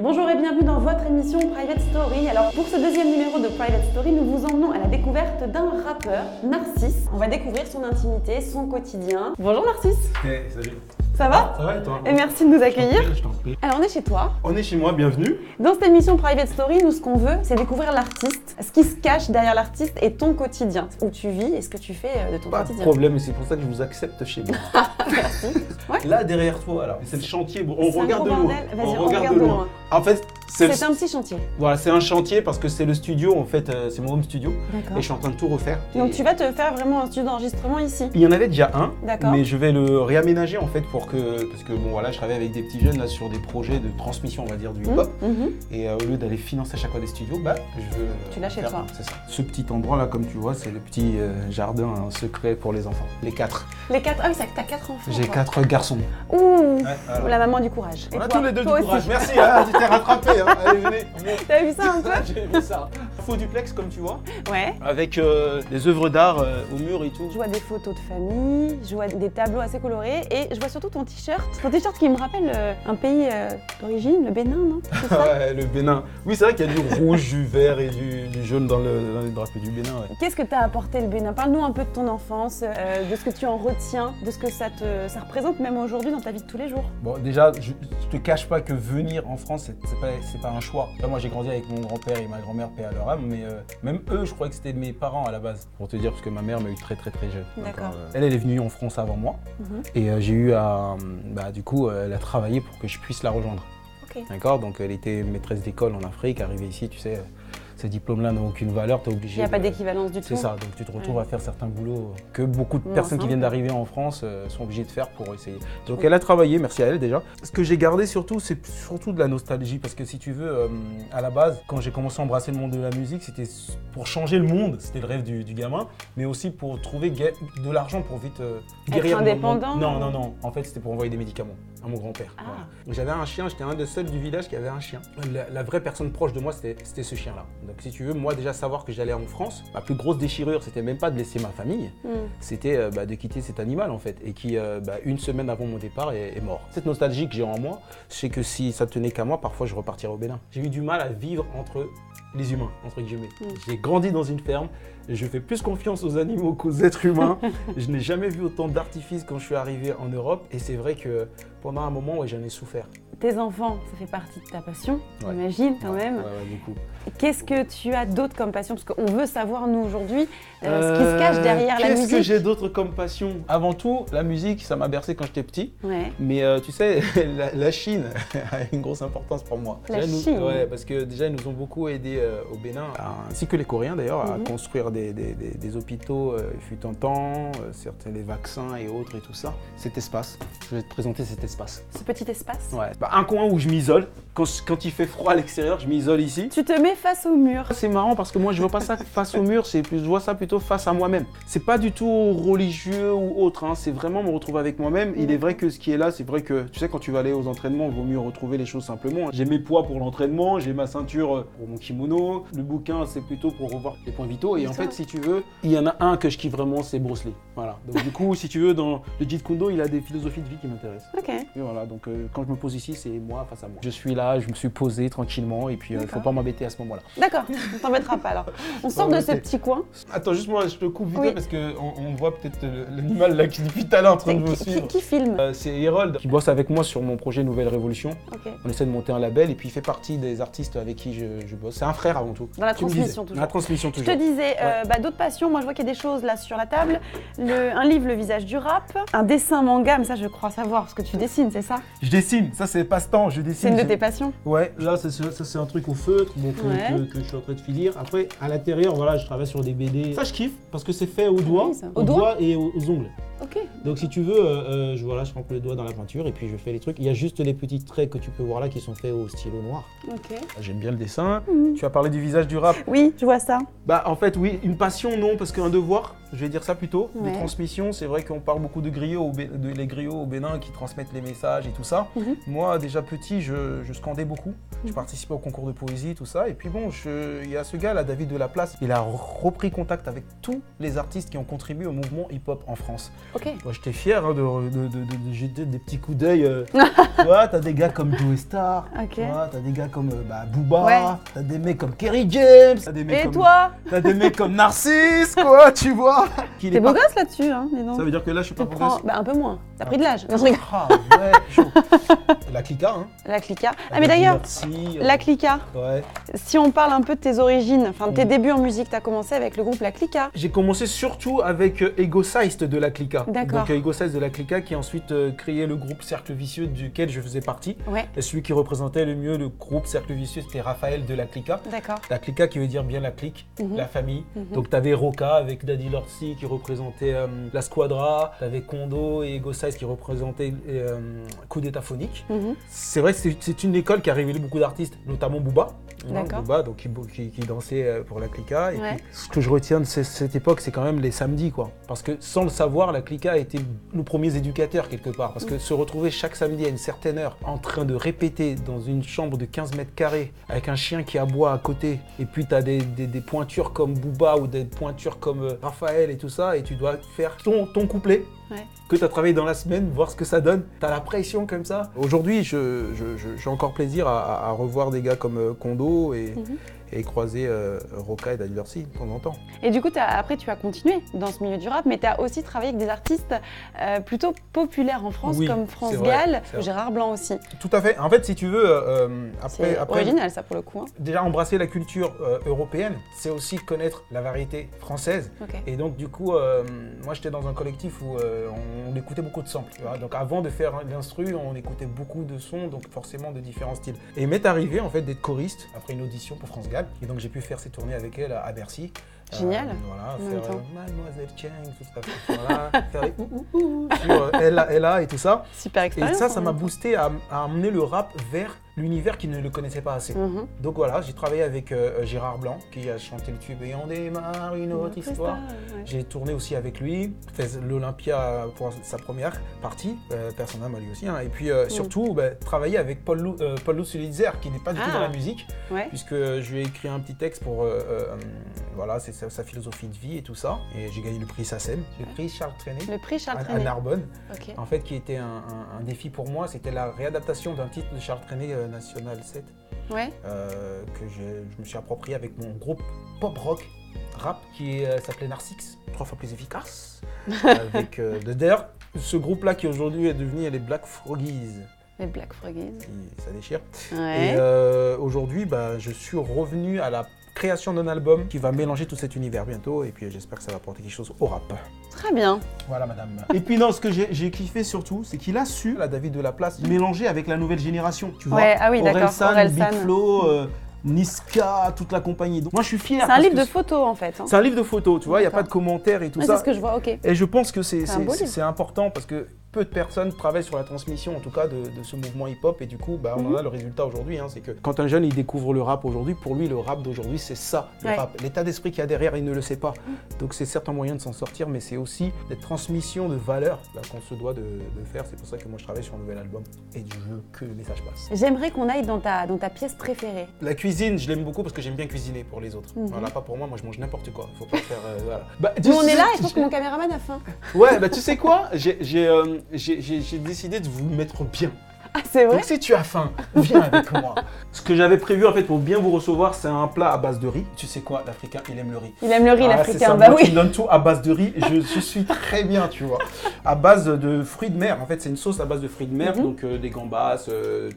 Bonjour et bienvenue dans votre émission Private Story. Alors pour ce deuxième numéro de Private Story, nous vous emmenons à la découverte d'un rappeur, Narcisse. On va découvrir son intimité, son quotidien. Bonjour Narcisse. Hey, salut. Ça va? Ça va et toi? Et merci de nous accueillir. Je t'en prie. Alors on est chez toi. On est chez moi, bienvenue. Dans cette émission Private Story, nous ce qu'on veut, c'est découvrir l'artiste, ce qui se cache derrière l'artiste et ton quotidien. Où tu vis et ce que tu fais de ton Pas de quotidien. problème, et c'est pour ça que je vous accepte chez moi. Merci. Ouais. Là, derrière toi, alors, c'est le chantier. Bon, on C'est un regarde de gros loin. bordel. Vas-y, On on regarde regarde de de loin. loin. En fait, C'est un petit chantier. Voilà, c'est un chantier parce que c'est le studio, en fait, c'est mon home studio. D'accord. Et je suis en train de tout refaire. Donc Et tu vas te faire vraiment un studio d'enregistrement ici. il y en avait déjà un, D'accord. mais je vais le réaménager en fait parce que bon voilà, je travaille avec des petits jeunes là sur des projets de transmission, on va dire, du hip-hop. Et au lieu d'aller financer à chaque fois des studios, bah je veux. Tu l'as chez toi. C'est ça. Ce petit endroit là, comme tu vois, c'est le petit jardin secret pour les enfants. Les quatre. Les quatre. Ah oui, t'as 4 enfants. J'ai toi. 4 garçons. Ouh. voilà. La maman du courage. Et On a toi tous les deux du Toi courage. aussi. Merci, tu t'es rattrapé. Hein. Allez, venez. T'as vu ça un peu? J'ai vu ça. Faux duplex, comme tu vois, Ouais. avec des œuvres d'art au mur et tout. Je vois des photos de famille, je vois des tableaux assez colorés et je vois surtout ton t-shirt. Ton t-shirt qui me rappelle un pays d'origine, le Bénin, non? C'est ça? Ouais, le Bénin. Oui, c'est vrai qu'il y a du rouge, du vert et du jaune dans les drapeaux du Bénin. Ouais. Qu'est-ce que t'as apporté le Bénin? Parle-nous un peu de ton enfance, de ce que tu en retiens, de ce que ça représente même aujourd'hui dans ta vie de tous les jours. Bon, déjà, je te cache pas que venir en France, c'est pas un choix. Là, moi, j'ai grandi avec mon grand-père et ma grand-mère, paix à leur âme, mais même eux, je crois que c'était mes parents à la base. Pour te dire, parce que ma mère m'a eu très jeune. Donc, D'accord. elle est venue en France avant moi. Et j'ai eu à, du coup, elle a travaillé pour que je puisse la rejoindre. Ok. D'accord. Donc, elle était maîtresse d'école en Afrique, arrivée ici, tu sais. Ces diplômes-là n'ont aucune valeur, t'es obligé. Il n'y a pas d'équivalence du tout. C'est ça, donc tu te retrouves à faire certains boulots que beaucoup de personnes qui viennent d'arriver en France sont obligées de faire pour essayer. Donc elle a travaillé, merci à elle déjà. Ce que j'ai gardé surtout, c'est surtout de la nostalgie, parce que si tu veux, à la base, quand j'ai commencé à embrasser le monde de la musique, c'était pour changer le monde, c'était le rêve du gamin, mais aussi pour trouver de l'argent pour vite guérir. Être indépendant? Non, en fait c'était pour envoyer des médicaments à mon grand-père. Ah. Voilà. Donc, j'avais un chien, j'étais un des seuls du village qui avait un chien. La vraie personne proche de moi, c'était ce chien-là. Donc si tu veux, moi déjà savoir que j'allais en France, ma plus grosse déchirure, c'était même pas de laisser ma famille, c'était de quitter cet animal en fait, et qui une semaine avant mon départ est mort. Cette nostalgie que j'ai en moi, je sais que si ça tenait qu'à moi, parfois je repartirais au Bénin. J'ai eu du mal à vivre entre les humains, entre guillemets. J'ai grandi dans une ferme, je fais plus confiance aux animaux qu'aux êtres humains. Je n'ai jamais vu autant d'artifices quand je suis arrivé en Europe, et c'est vrai que pendant un moment, j'en ai souffert. Tes enfants, ça fait partie de ta passion, Ouais. j'imagine quand même. Ouais, du coup. Qu'est-ce que tu as d'autre comme passion? Parce qu'on veut savoir, nous, aujourd'hui, ce qui se cache derrière la musique. Qu'est-ce que j'ai d'autre comme passion? Avant tout, la musique, ça m'a bercé quand j'étais petit. Ouais. Mais tu sais, la Chine a une grosse importance pour moi. La Déjà, Chine. Ouais, parce que déjà, ils nous ont beaucoup aidés au Bénin, ainsi que les Coréens d'ailleurs, à construire des hôpitaux, il fut un temps, certains les vaccins et autres et tout ça. Cet espace, je vais te présenter cet espace. Ce petit espace. Ouais. Un coin où je m'isole. Quand il fait froid à l'extérieur, je m'isole ici. Tu te mets face au mur. C'est marrant parce que moi je vois pas ça face au mur, je vois ça plutôt face à moi-même. C'est pas du tout religieux ou autre, hein. C'est vraiment me retrouver avec moi-même. Il est vrai que ce qui est là, c'est vrai que tu sais, quand tu vas aller aux entraînements, il vaut mieux retrouver les choses simplement. J'ai mes poids pour l'entraînement, j'ai ma ceinture pour mon kimono, le bouquin c'est plutôt pour revoir les points vitaux. Et en fait, si tu veux, il y en a un que je kiffe vraiment, c'est Bruce Lee. Voilà. Donc du coup, si tu veux, dans le Jeet Kune Do, il a des philosophies de vie qui m'intéressent. Ok. Et voilà, donc quand je me pose ici, c'est moi face à moi. Je suis là, je me suis posé tranquillement et puis il faut pas m'embêter à ce moment-là. D'accord, on t'embêtera pas alors. On sort de ce petit coin. Attends, juste moi, je te coupe vite Oui. parce qu'on voit peut-être l'animal là qui depuis tout à l'heure en train de me suivre. Qui filme? C'est Herold qui bosse avec moi sur mon projet Nouvelle Révolution. Ok. On essaie de monter un label et puis il fait partie des artistes avec qui je bosse. C'est un frère avant tout. Dans la Tu me disais. transmission toujours. Dans la transmission Je toujours. te disais, d'autres passions, moi je vois qu'il y a des choses là sur la table. Un livre, Le visage du rap, un dessin manga, mais ça je crois savoir parce que tu dessines, c'est ça? Je dessine, ça c'est passe-temps, je dessine. C'est une de tes passions? Ouais, là ça c'est un truc au feutre donc, Ouais. que je suis en train de finir. Après, à l'intérieur, voilà, je travaille sur des BD. Ça je kiffe parce que c'est fait au doigt, Oui, ça. Au doigt et aux ongles. Ok. Donc si tu veux, je rentre le doigt dans la peinture et puis je fais les trucs. Il y a juste les petits traits que tu peux voir là qui sont faits au stylo noir. Ok. J'aime bien le dessin. Tu as parlé du visage du rap. Oui, je vois ça. Bah en fait oui, une passion non, parce qu'un devoir, je vais dire ça plutôt, Ouais. de transmission. C'est vrai qu'on parle beaucoup de griots, les griots au Bénin qui transmettent les messages et tout ça. Moi déjà petit, je scandais beaucoup. Je participais au concours de poésie, tout ça. Et puis bon, il y a ce gars là, David Delaplace, il a repris contact avec tous les artistes qui ont contribué au mouvement hip-hop en France. Ok. Moi, j'étais fier hein, de jeter des petits coups d'œil. Tu vois, t'as des gars comme Joe Star, Ok. tu vois, t'as des gars comme Booba, Ouais. t'as des mecs comme Kerry James, t'as des mecs Et comme... toi? T'as des mecs comme Narcisse, quoi, tu vois. T'es beau gosse là-dessus, hein, dis donc. Ça veut dire que là, je suis pas Tu beau prends... gosse. Bah, un peu moins. T'as pris de l'âge. Ah ouais, chaud. La Clica, hein. La Clica. Ah, Avec mais d'ailleurs, Merci, La Clica, Ouais. si on parle un peu de tes origines, enfin de tes débuts en musique, t'as commencé avec le groupe La Clica. J'ai commencé surtout avec Ego Seist de la Clica. D'accord. Donc Ego Seist de la Clica qui a ensuite créé le groupe Cercle Vicieux duquel je faisais partie. Ouais, Et celui qui représentait le mieux le groupe Cercle Vicieux, c'était Raphaël de la Clica. d'accord. La Clica qui veut dire bien la clique, Mhm. la famille. Mhm. Donc t'avais Roca avec Daddy Lorsi qui représentait la Squadra, t'avais Kondo et Ego Seist qui représentaient Coup d'État phonique. Mhm. C'est vrai que c'est une école qui a révélé beaucoup d'artistes, notamment Booba. D'accord. Booba, donc qui dansait pour la Clica. Et Ouais. puis, ce que je retiens de cette époque, c'est quand même les samedis, quoi. Parce que sans le savoir, la Clica a été nos premiers éducateurs quelque part. Parce que se retrouver chaque samedi à une certaine heure en train de répéter dans une chambre de 15 mètres carrés avec un chien qui aboie à côté, et puis tu as des pointures comme Booba ou des pointures comme Raphaël et tout ça, et tu dois faire ton couplet. Ouais. Que tu as travaillé dans la semaine, voir ce que ça donne. Tu as la pression comme ça. Aujourd'hui, j'ai encore plaisir à revoir des gars comme Kondo et croiser Roca et Daddy Lorsi de temps en temps. Et du coup, après, tu as continué dans ce milieu du rap, mais tu as aussi travaillé avec des artistes plutôt populaires en France, Oui, comme France c'est vrai, Gall, c'est vrai. Gérard Blanc aussi. Tout à fait. En fait, si tu veux, C'est après original, ça, pour le coup. Hein. déjà embrasser la culture européenne, c'est aussi connaître la variété française. Ok. Et donc, du coup, moi, j'étais dans un collectif où on écoutait beaucoup de samples. Tu vois. Donc, avant de faire l'instru, on écoutait beaucoup de sons, donc forcément de différents styles. Et il m'est arrivé, en fait, d'être choriste après une audition pour France Gall. Et donc, j'ai pu faire ces tournées avec elle à Bercy. Génial. Voilà, En même faire temps. Mademoiselle Cheng, tout ça. Voilà, faire les ouh sur Ella et tout ça. Super Et expérience. ça en m'a même temps. boosté à amener le rap vers l'univers qui ne le connaissait pas assez. Mhm. Donc voilà, j'ai travaillé avec Gérard Blanc qui a chanté le tube Et on démarre une autre histoire. Ouais. J'ai tourné aussi avec lui, fait l'Olympia pour sa première partie, personne à lui aussi. Hein. Et puis surtout, travailler avec Paul Lutz-Ulitzer qui n'est pas du tout dans la musique, Ouais. puisque je lui ai écrit un petit texte pour voilà, c'est sa philosophie de vie et tout ça. Et j'ai gagné le prix SACEM, le prix Charles Trenet Le prix Charles à Trenet. Narbonne. Ok. En fait, qui était un défi pour moi, c'était la réadaptation d'un titre de Charles Trenet National 7 Ouais. que je me suis approprié avec mon groupe pop rock rap qui s'appelait Narcisse, 3 fois plus efficace. Avec d'ailleurs ce groupe-là qui aujourd'hui est devenu les Black Froggies. Les Black Froggies. Ça déchire. Ouais. Et aujourd'hui, je suis revenu à la création d'un album qui va mélanger tout cet univers bientôt. Et puis j'espère que ça va apporter quelque chose au rap. Très bien. Voilà, madame. Et puis non, ce que j'ai kiffé surtout, c'est qu'il a su, la David de la Place, mélanger avec la nouvelle génération. Tu vois, Ouais, ah oui, d'accord. Orelsan, Orelsan. Big Flo, Niska, toute la compagnie. Donc moi, je suis fier. C'est un parce livre que de photos en fait. Hein. C'est un livre de photos, tu vois, il n'y a D'accord. pas de commentaires et tout Ouais, ça. c'est ce que je vois, ok. Et je pense que C'est un beau livre. c'est important parce que peu de personnes travaillent sur la transmission, en tout cas, de ce mouvement hip-hop. Et du coup, on en a le résultat aujourd'hui. Hein, c'est que quand un jeune, il découvre le rap aujourd'hui, pour lui, le rap d'aujourd'hui, c'est ça, le Ouais. rap. L'état d'esprit qu'il y a derrière, il ne le sait pas. Donc c'est certes un moyen de s'en sortir, mais c'est aussi des transmissions de valeurs qu'on se doit de faire. C'est pour ça que moi, je travaille sur un nouvel album. Et je veux que le message passe. J'aimerais qu'on aille dans ta pièce préférée. La cuisine, je l'aime beaucoup parce que j'aime bien cuisiner pour les autres. Voilà, pas pour moi, moi je mange n'importe quoi. Faut pas faire. Voilà. Nous on est là et je pense que mon caméraman a faim. Ouais, tu sais quoi? J'ai décidé de vous mettre bien. Ah, c'est vrai? Donc si tu as faim, viens avec moi. Ce que j'avais prévu en fait pour bien vous recevoir, c'est un plat à base de riz. Tu sais quoi, l'Africain, il aime le riz. Il aime le riz, C'est l'Africain, ça, bah moi, oui. Tu me donnes tout à base de riz, je suis très bien, tu vois. À base de fruits de mer, en fait, c'est une sauce à base de fruits de mer, donc des gambas,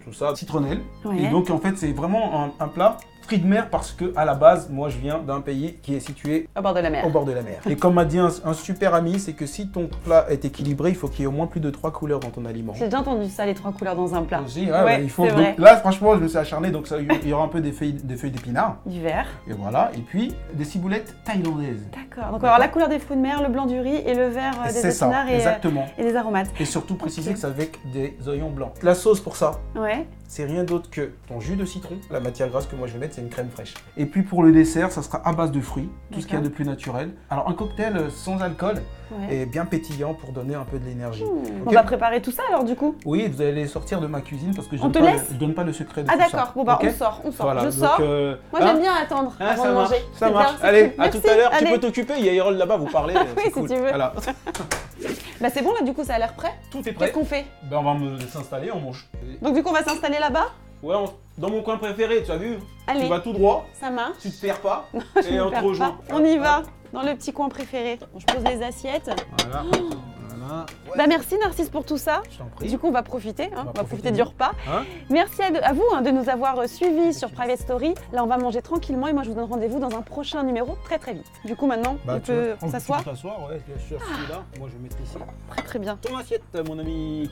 tout ça, citronnelle. Ouais. Et donc en fait, c'est vraiment un plat fruits de mer parce que à la base, moi, je viens d'un pays qui est situé Au bord de la mer. au bord de la mer. Et comme m'a dit un super ami, c'est que si ton plat est équilibré, il faut qu'il y ait au moins plus de 3 couleurs dans ton aliment. J'ai déjà entendu ça, les 3 couleurs dans un plat. Aussi, Ouais, il faut. c'est Donc, vrai. là, franchement, je me suis acharné, donc il y aura un peu des feuilles d'épinards. Du vert. Et voilà. Et puis des ciboulettes thaïlandaises. D'accord. Donc on va avoir la couleur des fruits de mer, le blanc du riz et le vert des C'est ça, épinards exactement. et des aromates. Et surtout préciser Ok. que c'est avec des oignons blancs. La sauce pour ça, Ouais. c'est rien d'autre que ton jus de citron. La matière grasse que moi je vais mettre, c'est une crème fraîche. Et puis pour le dessert, ça sera à base de fruits, tout ce qu'il y a de plus naturel. Alors un cocktail sans alcool Ouais. et bien pétillant pour donner un peu de l'énergie. On Ok. va préparer tout ça alors du coup. Oui, vous allez sortir de ma cuisine parce que je On donne te pas laisse je donne pas le secret de Ah tout ça. d'accord, bon bah Ok. on sort. Voilà, Je donc, sors. Moi j'aime bien attendre avant ça de marche, manger. ça C'est marche. bien, c'est Allez, cool. à tout Merci. à l'heure. Tu Allez. peux t'occuper, il y a Erol là-bas, vous parlez. Oui, c'est si cool. tu veux. Voilà. Bah c'est bon là, du coup ça a l'air prêt. Tout est prêt. Qu'est-ce qu'on fait? Ben, on va s'installer, on mange. Donc du coup on va s'installer là-bas. Ouais, dans mon coin préféré, tu as vu? Allez. Tu vas tout droit, Ça marche. tu te perds pas, Je et me on te perds rejoint. pas. On y va, dans le petit coin préféré. Bon, je pose les assiettes. Voilà. Voilà. Ouais. Bah merci Narcisse pour tout ça. Je t'en prie. Du coup on va profiter, hein. On va profiter de du nous. repas. Hein? Merci à vous de nous avoir suivis sur Private Story. Là on va manger tranquillement et moi je vous donne rendez-vous dans un prochain numéro très très vite. Du coup maintenant on peut s'asseoir. Tu peux t'asseoir, ouais, bien sûr, celui-là. Moi je vais mettre ici. Très très bien. Ton assiette, mon ami.